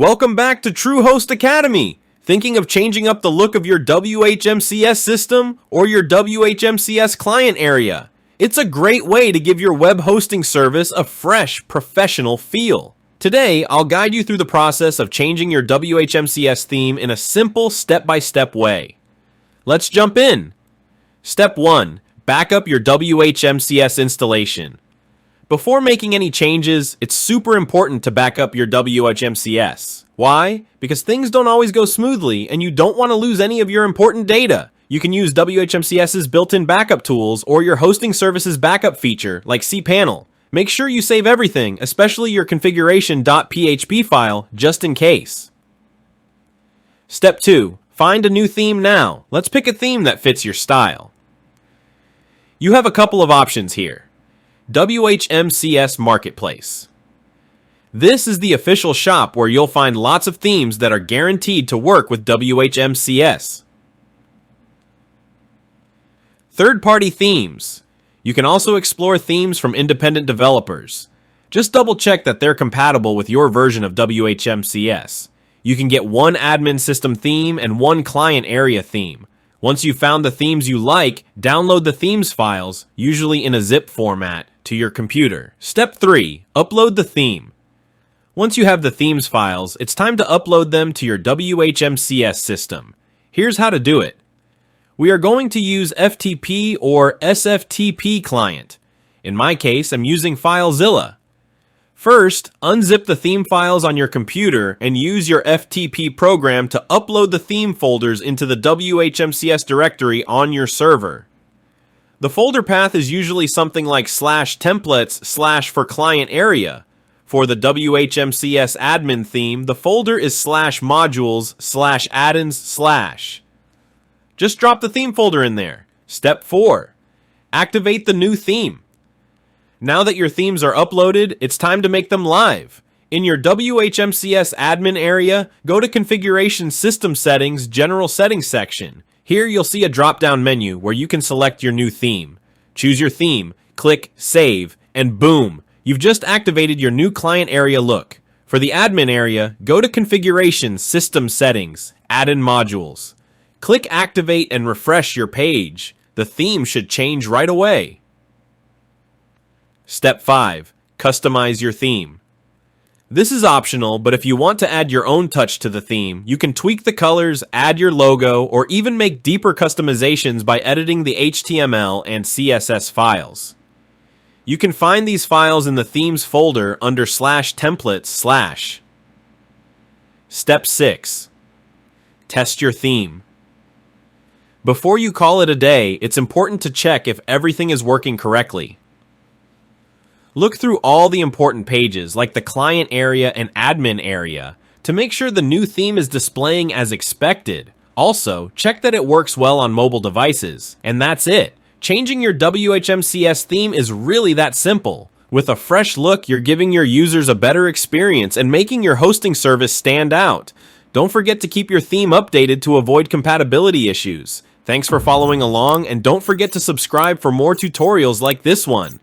Welcome back to TrueHost Academy. Thinking of changing up the look of your WHMCS system or your WHMCS client area? It's a great way to give your web hosting service a fresh, professional feel. Today, I'll guide you through the process of changing your WHMCS theme in a simple step-by-step way. Let's jump in. Step 1. Back up your WHMCS installation. Before making any changes, it's super important to back up your WHMCS. Why? Because things don't always go smoothly and you don't want to lose any of your important data. You can use WHMCS's built-in backup tools or your hosting service's backup feature like cPanel. Make sure you save everything, especially your configuration.php file, just in case. Step 2. Find a new theme now. Let's pick a theme that fits your style. You have a couple of options here. WHMCS Marketplace. This is the official shop where you'll find lots of themes that are guaranteed to work with WHMCS. Third-party themes. You can also explore themes from independent developers. Just double-check that they're compatible with your version of WHMCS. You can get one admin system theme and one client area theme. Once you've found the themes you like, download the themes files, usually in a zip format, to your computer. Step 3. Upload the theme. Once you have the themes files, it's time to upload them to your WHMCS system. Here's how to do it. We are going to use FTP or SFTP client. In my case, I'm using FileZilla. First, unzip the theme files on your computer and use your FTP program to upload the theme folders into the WHMCS directory on your server. The folder path is usually something like /templates/ for client area. For the WHMCS admin theme, the folder is /modules/addons/. Just drop the theme folder in there. Step 4. Activate the new theme. Now that your themes are uploaded, it's time to make them live. In your WHMCS admin area, go to Configuration System Settings General Settings section. Here you'll see a drop-down menu where you can select your new theme. Choose your theme, click Save, and boom! You've just activated your new client area look. For the admin area, go to Configuration System Settings, Add-in Modules. Click Activate and refresh your page. The theme should change right away. Step 5. Customize your theme. This is optional, but if you want to add your own touch to the theme, you can tweak the colors, add your logo, or even make deeper customizations by editing the HTML and CSS files. You can find these files in the themes folder under /templates/. Step 6. Test your theme. Before you call it a day, it's important to check if everything is working correctly. Look through all the important pages, like the client area and admin area, to make sure the new theme is displaying as expected. Also, check that it works well on mobile devices. And that's it. Changing your WHMCS theme is really that simple. With a fresh look, you're giving your users a better experience and making your hosting service stand out. Don't forget to keep your theme updated to avoid compatibility issues. Thanks for following along, and don't forget to subscribe for more tutorials like this one.